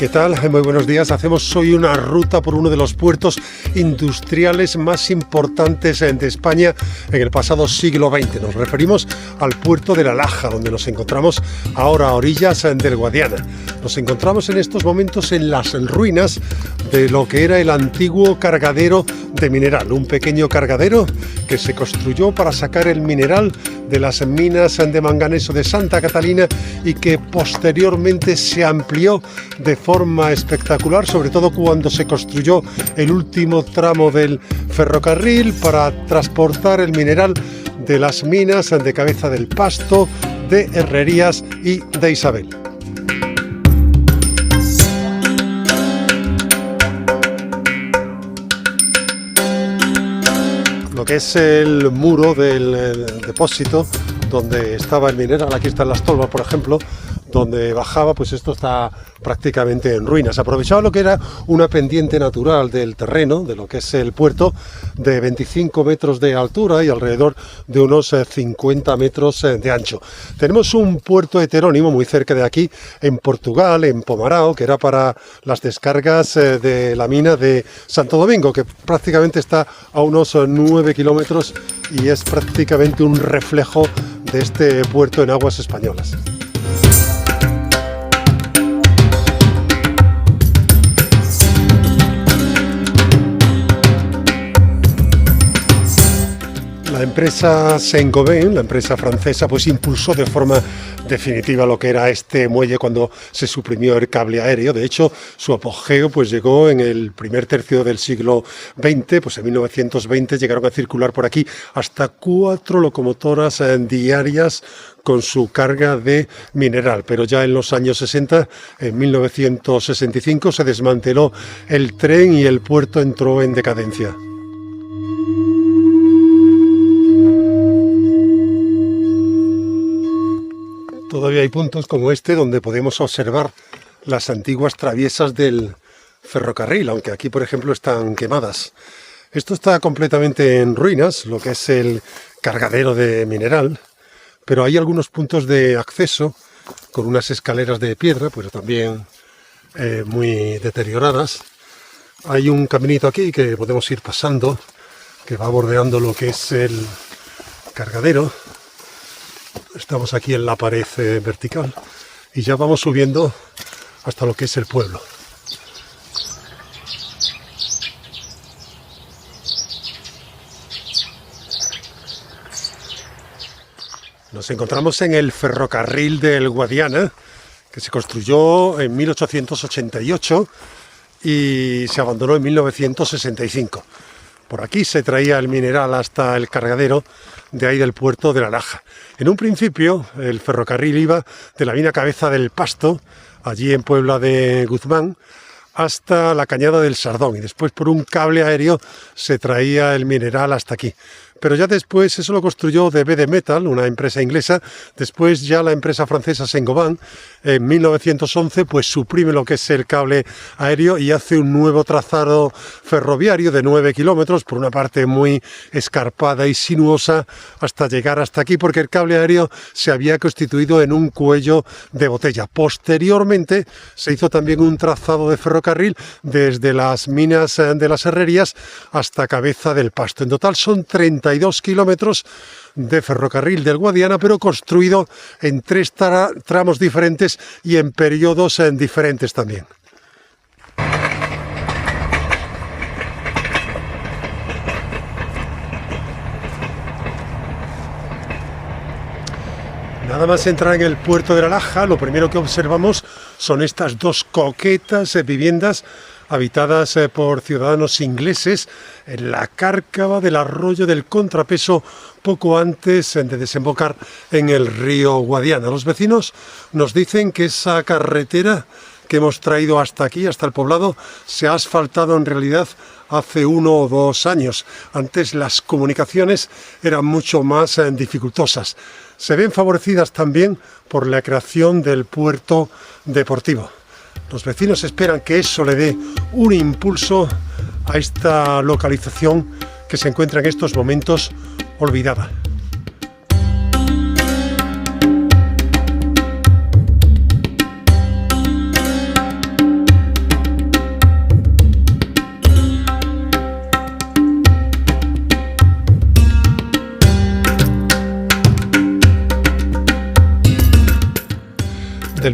¿Qué tal? Muy buenos días. Hacemos hoy una ruta por uno de los puertos industriales más importantes de España en el pasado siglo XX. Nos referimos al puerto de La Laja, donde nos encontramos ahora a orillas del Guadiana. Nos encontramos en estos momentos en las ruinas de lo que era el antiguo cargadero de mineral, un pequeño cargadero que se construyó para sacar el mineral de las minas de manganeso de Santa Catalina y que posteriormente se amplió de forma espectacular, sobre todo cuando se construyó el último tramo del ferrocarril para transportar el mineral de las minas de Cabeza del Pasto, de Herrerías y de Isabel. Lo que es el muro del depósito donde estaba el mineral, aquí están las tolvas, por ejemplo, donde bajaba, pues esto está prácticamente en ruinas. Aprovechaba lo que era una pendiente natural del terreno, de lo que es el puerto, de 25 metros de altura y alrededor de unos 50 metros de ancho. Tenemos un puerto heterónimo muy cerca de aquí, en Portugal, en Pomarao, que era para las descargas de la mina de Santo Domingo, que prácticamente está a unos 9 kilómetros y es prácticamente un reflejo de este puerto en aguas españolas. La empresa Saint-Gobain, la empresa francesa, pues impulsó de forma definitiva lo que era este muelle cuando se suprimió el cable aéreo. De hecho, su apogeo pues llegó en el primer tercio del siglo XX, pues en 1920 llegaron a circular por aquí hasta 4 locomotoras diarias con su carga de mineral, pero ya en los años 60, en 1965, se desmanteló el tren y el puerto entró en decadencia. Todavía hay puntos como este donde podemos observar las antiguas traviesas del ferrocarril, aunque aquí, por ejemplo, están quemadas. Esto está completamente en ruinas, lo que es el cargadero de mineral, pero hay algunos puntos de acceso con unas escaleras de piedra, pues también muy deterioradas. Hay un caminito aquí que podemos ir pasando, que va bordeando lo que es el cargadero. Estamos aquí en la pared vertical y ya vamos subiendo hasta lo que es el pueblo. Nos encontramos en el ferrocarril del Guadiana, que se construyó en 1888 y se abandonó en 1965. Por aquí se traía el mineral hasta el cargadero de ahí del puerto de La Laja. En un principio el ferrocarril iba de la mina Cabeza del Pasto, allí en Puebla de Guzmán, hasta la Cañada del Sardón y después por un cable aéreo se traía el mineral hasta aquí. Pero ya después eso lo construyó DB Metal, una empresa inglesa. Después ya la empresa francesa Saint-Gobain en 1911 pues suprime lo que es el cable aéreo y hace un nuevo trazado ferroviario de 9 kilómetros por una parte muy escarpada y sinuosa hasta llegar hasta aquí, porque el cable aéreo se había constituido en un cuello de botella. Posteriormente se hizo también un trazado de ferrocarril desde las minas de las Herrerías hasta Cabeza del Pasto. En total son 32 kilómetros de ferrocarril del Guadiana, pero construido en 3 tramos diferentes y en periodos diferentes también. Nada más entrar en el puerto de La Laja, lo primero que observamos son estas 2 coquetas viviendas habitadas por ciudadanos ingleses en la cárcava del arroyo del Contrapeso poco antes de desembocar en el río Guadiana. Los vecinos nos dicen que esa carretera que hemos traído hasta aquí, hasta el poblado, se ha asfaltado en realidad hace 1 o 2 años. Antes las comunicaciones eran mucho más dificultosas. Se ven favorecidas también por la creación del puerto deportivo. Los vecinos esperan que eso le dé un impulso a esta localización que se encuentra en estos momentos olvidada.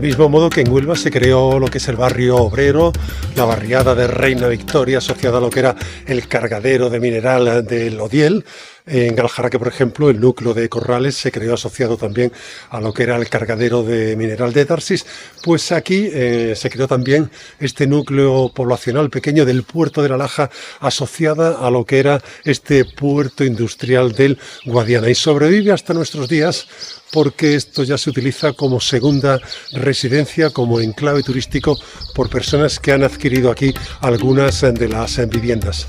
Del mismo modo que en Huelva se creó lo que es el barrio obrero, la barriada de Reina Victoria, asociada a lo que era el cargadero de mineral del Odiel. En Galjaraque, por ejemplo, el núcleo de Corrales se creó asociado también a lo que era el cargadero de mineral de Tarsis. Pues aquí se creó también este núcleo poblacional pequeño del puerto de la Laja, asociada a lo que era este puerto industrial del Guadiana. Y sobrevive hasta nuestros días porque esto ya se utiliza como segunda residencia, como enclave turístico por personas que han adquirido aquí algunas de las viviendas.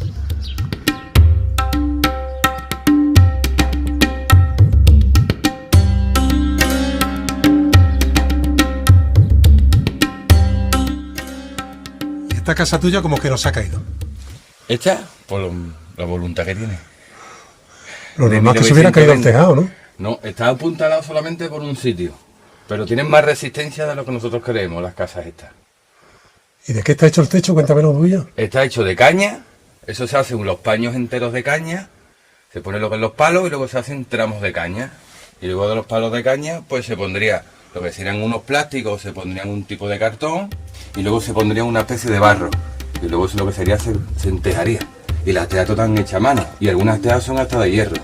Esta casa tuya como que nos ha caído. ¿Hecha? Por la voluntad que tiene. Lo normal que se hubiera caído el tejado, ¿no? No, está apuntalado solamente por un sitio. Pero tienen más resistencia de lo que nosotros creemos, las casas estas. ¿Y de qué está hecho el techo? Cuéntamelo, Bulla. Está hecho de caña. Eso se hacen los paños enteros de caña. Se pone lo que es los palos y luego se hacen tramos de caña. Y luego de los palos de caña, pues se pondría lo que serían unos plásticos, se pondrían un tipo de cartón y luego se pondría una especie de barro. Y luego eso lo que sería se entejaría. Y las tejas están hechas a mano. Y algunas tejas son hasta de hierro.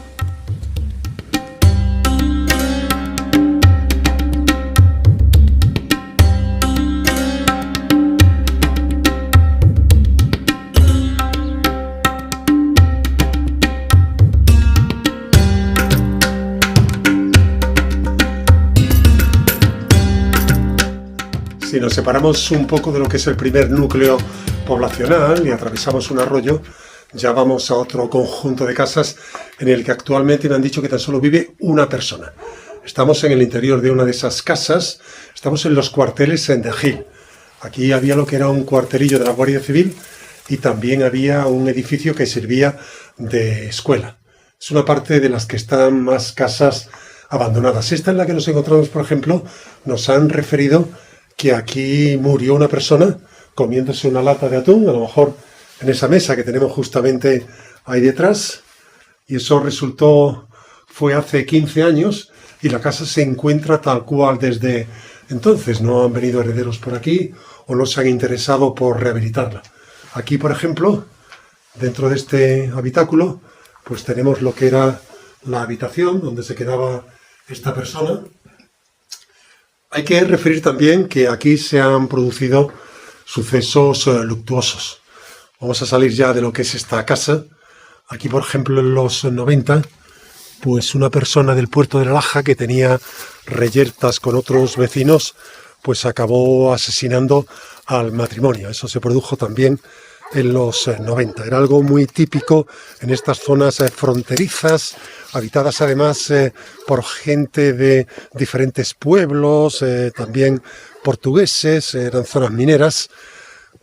Si nos separamos un poco de lo que es el primer núcleo poblacional y atravesamos un arroyo, ya vamos a otro conjunto de casas en el que actualmente me han dicho que tan solo vive una persona. Estamos en el interior de una de esas casas, estamos en los cuarteles de Gil. Aquí había lo que era un cuartelillo de la Guardia Civil y también había un edificio que servía de escuela. Es una parte de las que están más casas abandonadas. Esta en la que nos encontramos, por ejemplo, nos han referido que aquí murió una persona comiéndose una lata de atún, a lo mejor en esa mesa que tenemos justamente ahí detrás, y eso fue hace 15 años, y la casa se encuentra tal cual desde entonces. No han venido herederos por aquí o no se han interesado por rehabilitarla. Aquí, por ejemplo, dentro de este habitáculo, pues tenemos lo que era la habitación donde se quedaba esta persona. Hay que referir también que aquí se han producido sucesos luctuosos. Vamos a salir ya de lo que es esta casa. Aquí, por ejemplo, en los 90, pues una persona del puerto de la Laja que tenía reyertas con otros vecinos, pues acabó asesinando al matrimonio. Eso se produjo también en los 90. Era algo muy típico en estas zonas fronterizas, habitadas además por gente de diferentes pueblos, también portugueses, eran zonas mineras.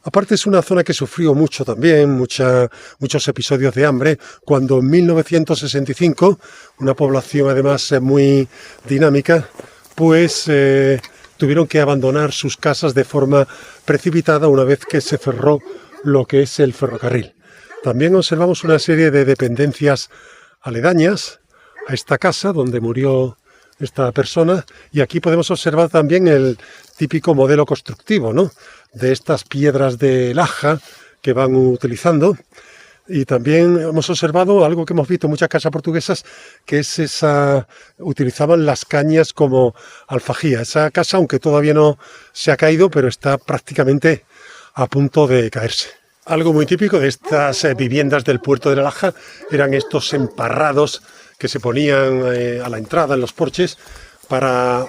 Aparte es una zona que sufrió mucho también, muchos episodios de hambre, cuando en 1965, una población además muy dinámica, pues tuvieron que abandonar sus casas de forma precipitada una vez que se cerró lo que es el ferrocarril. También observamos una serie de dependencias aledañas a esta casa donde murió esta persona, y aquí podemos observar también el típico modelo constructivo, ¿no?, de estas piedras de laja que van utilizando. Y también hemos observado algo que hemos visto en muchas casas portuguesas, que es utilizaban las cañas como alfajía. Esa casa, aunque todavía no se ha caído, pero está prácticamente a punto de caerse. Algo muy típico de estas viviendas del puerto de la Laja eran estos emparrados que se ponían a la entrada en los porches,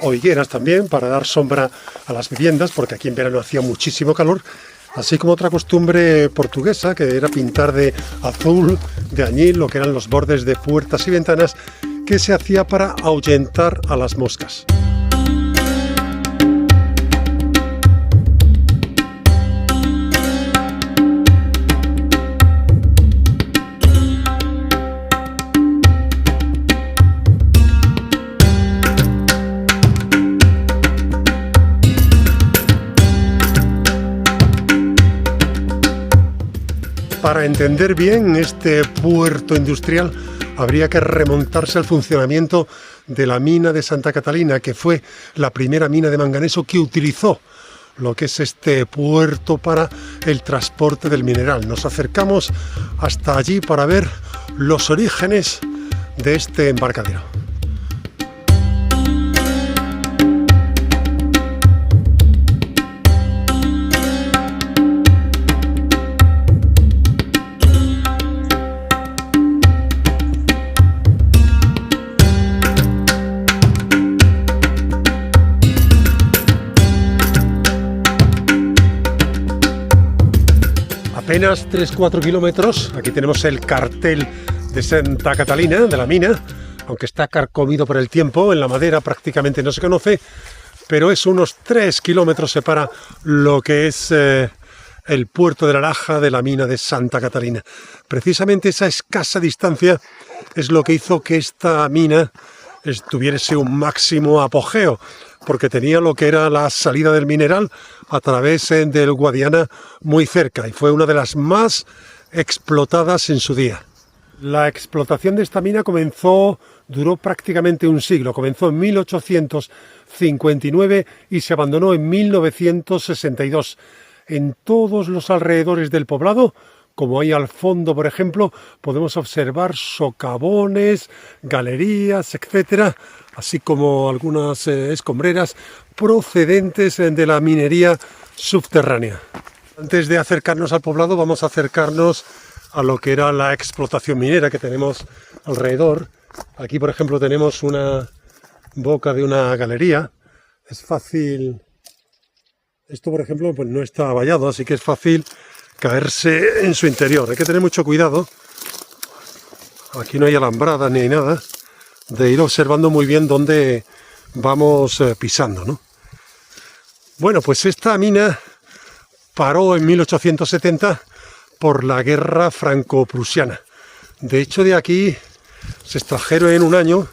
o higueras también, para dar sombra a las viviendas, porque aquí en verano hacía muchísimo calor, así como otra costumbre portuguesa, que era pintar de azul, de añil, lo que eran los bordes de puertas y ventanas, que se hacía para ahuyentar a las moscas. Para entender bien este puerto industrial habría que remontarse al funcionamiento de la mina de Santa Catalina, que fue la primera mina de manganeso que utilizó lo que es este puerto para el transporte del mineral. Nos acercamos hasta allí para ver los orígenes de este embarcadero. Apenas 3-4 kilómetros, aquí tenemos el cartel de Santa Catalina, de la mina, aunque está carcomido por el tiempo, en la madera prácticamente no se conoce, pero es unos 3 kilómetros separa lo que es el puerto de la Laja de la mina de Santa Catalina. Precisamente esa escasa distancia es lo que hizo que esta mina tuviese un máximo apogeo, porque tenía lo que era la salida del mineral a través del Guadiana muy cerca, y fue una de las más explotadas en su día. La explotación de esta mina duró prácticamente un siglo. Comenzó en 1859 y se abandonó en 1962. En todos los alrededores del poblado, como hay al fondo, por ejemplo, podemos observar socavones, galerías, etcétera, así como algunas escombreras procedentes de la minería subterránea. Antes de acercarnos al poblado, vamos a acercarnos a lo que era la explotación minera que tenemos alrededor. Aquí, por ejemplo, tenemos una boca de una galería. Es fácil... Esto, por ejemplo, pues no está vallado, así que es fácil caerse en su interior. Hay que tener mucho cuidado. Aquí no hay alambrada ni hay nada. De ir observando muy bien dónde vamos pisando, ¿no? Bueno, pues esta mina paró en 1870 por la guerra franco-prusiana. De hecho, de aquí se extrajeron en un año,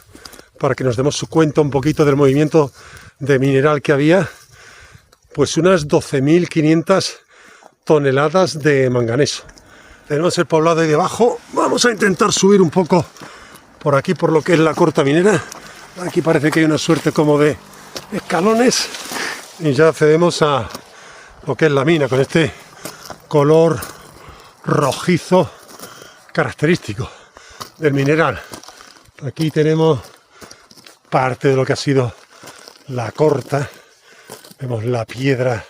para que nos demos cuenta un poquito del movimiento de mineral que había, pues unas 12.500 toneladas de manganeso. Tenemos el poblado ahí debajo. Vamos a intentar subir un poco por aquí, por lo que es la corta minera. Aquí parece que hay una suerte como de escalones y ya accedemos a lo que es la mina, con este color rojizo característico del mineral. Aquí tenemos parte de lo que ha sido la corta. Vemos la piedra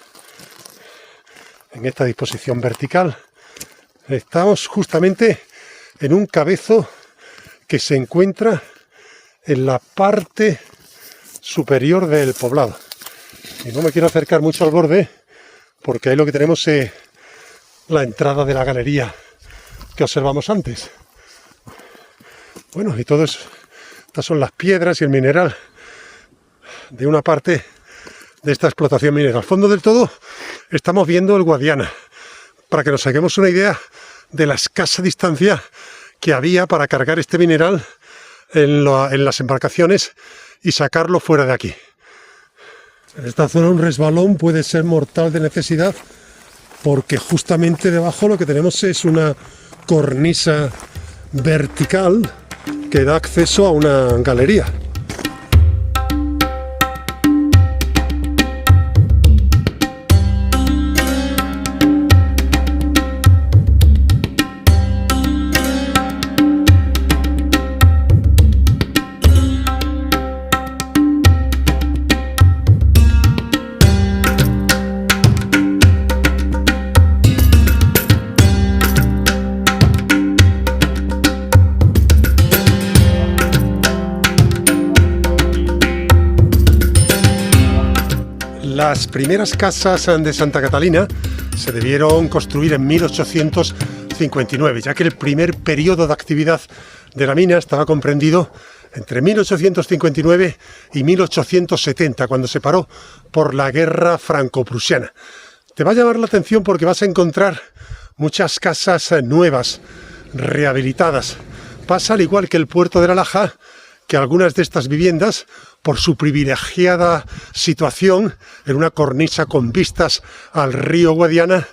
en esta disposición vertical. Estamos justamente en un cabezo que se encuentra en la parte superior del poblado. Y no me quiero acercar mucho al borde, porque ahí lo que tenemos es la entrada de la galería que observamos antes. Bueno, y todo eso, estas son las piedras y el mineral de una parte de esta explotación minera. Al fondo del todo estamos viendo el Guadiana, para que nos saquemos una idea de la escasa distancia que había para cargar este mineral en las embarcaciones y sacarlo fuera de aquí. En esta zona un resbalón puede ser mortal de necesidad, porque justamente debajo lo que tenemos es una cornisa vertical que da acceso a una galería. Las primeras casas de Santa Catalina se debieron construir en 1859, ya que el primer periodo de actividad de la mina estaba comprendido entre 1859 y 1870, cuando se paró por la guerra franco-prusiana. Te va a llamar la atención porque vas a encontrar muchas casas nuevas, rehabilitadas. Pasa al igual que el puerto de la Laja, que algunas de estas viviendas, por su privilegiada situación en una cornisa con vistas al río Guadiana,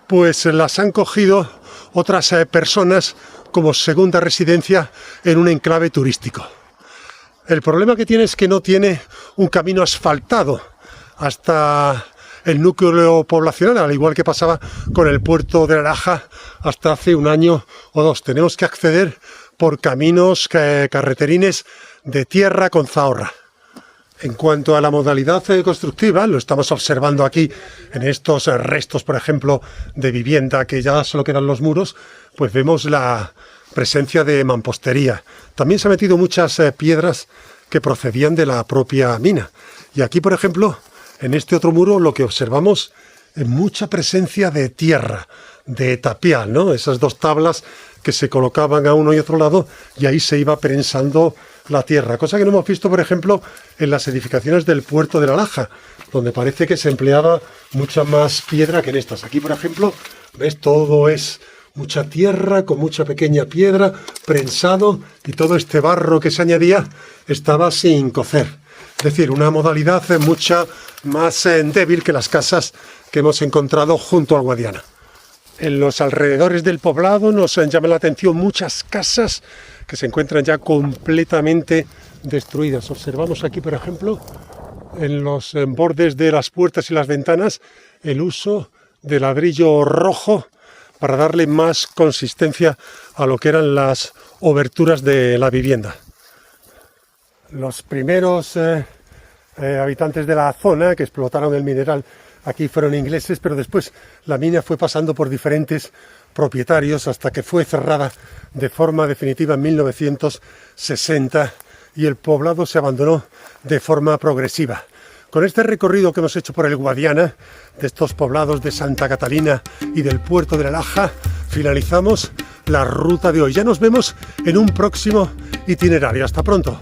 pues las han cogido otras personas como segunda residencia en un enclave turístico. El problema que tiene es que no tiene un camino asfaltado hasta el núcleo poblacional, al igual que pasaba con el puerto de La Laja hasta hace un año o dos. Tenemos que acceder por caminos carreterines de tierra con zahorra. En cuanto a la modalidad constructiva, lo estamos observando aquí en estos restos, por ejemplo, de vivienda que ya solo quedan los muros, pues vemos la presencia de mampostería. También se han metido muchas piedras que procedían de la propia mina. Y aquí, por ejemplo, en este otro muro lo que observamos es mucha presencia de tierra, de tapial, ¿no? Esas dos tablas que se colocaban a uno y otro lado y ahí se iba prensando la tierra, cosa que no hemos visto, por ejemplo, en las edificaciones del puerto de La Laja, donde parece que se empleaba mucha más piedra que en estas. Aquí, por ejemplo, ves, todo es mucha tierra con mucha pequeña piedra, prensado, y todo este barro que se añadía estaba sin cocer. Es decir, una modalidad mucha más débil que las casas que hemos encontrado junto al Guadiana. En los alrededores del poblado nos llama la atención muchas casas que se encuentran ya completamente destruidas. Observamos aquí, por ejemplo, en los bordes de las puertas y las ventanas, el uso de ladrillo rojo para darle más consistencia a lo que eran las oberturas de la vivienda. Los primeros habitantes de la zona que explotaron el mineral aquí fueron ingleses, pero después la mina fue pasando por diferentes propietarios hasta que fue cerrada de forma definitiva en 1960 y el poblado se abandonó de forma progresiva. Con este recorrido que hemos hecho por el Guadiana, de estos poblados de Santa Catalina y del puerto de La Laja, finalizamos la ruta de hoy. Ya nos vemos en un próximo itinerario. Hasta pronto.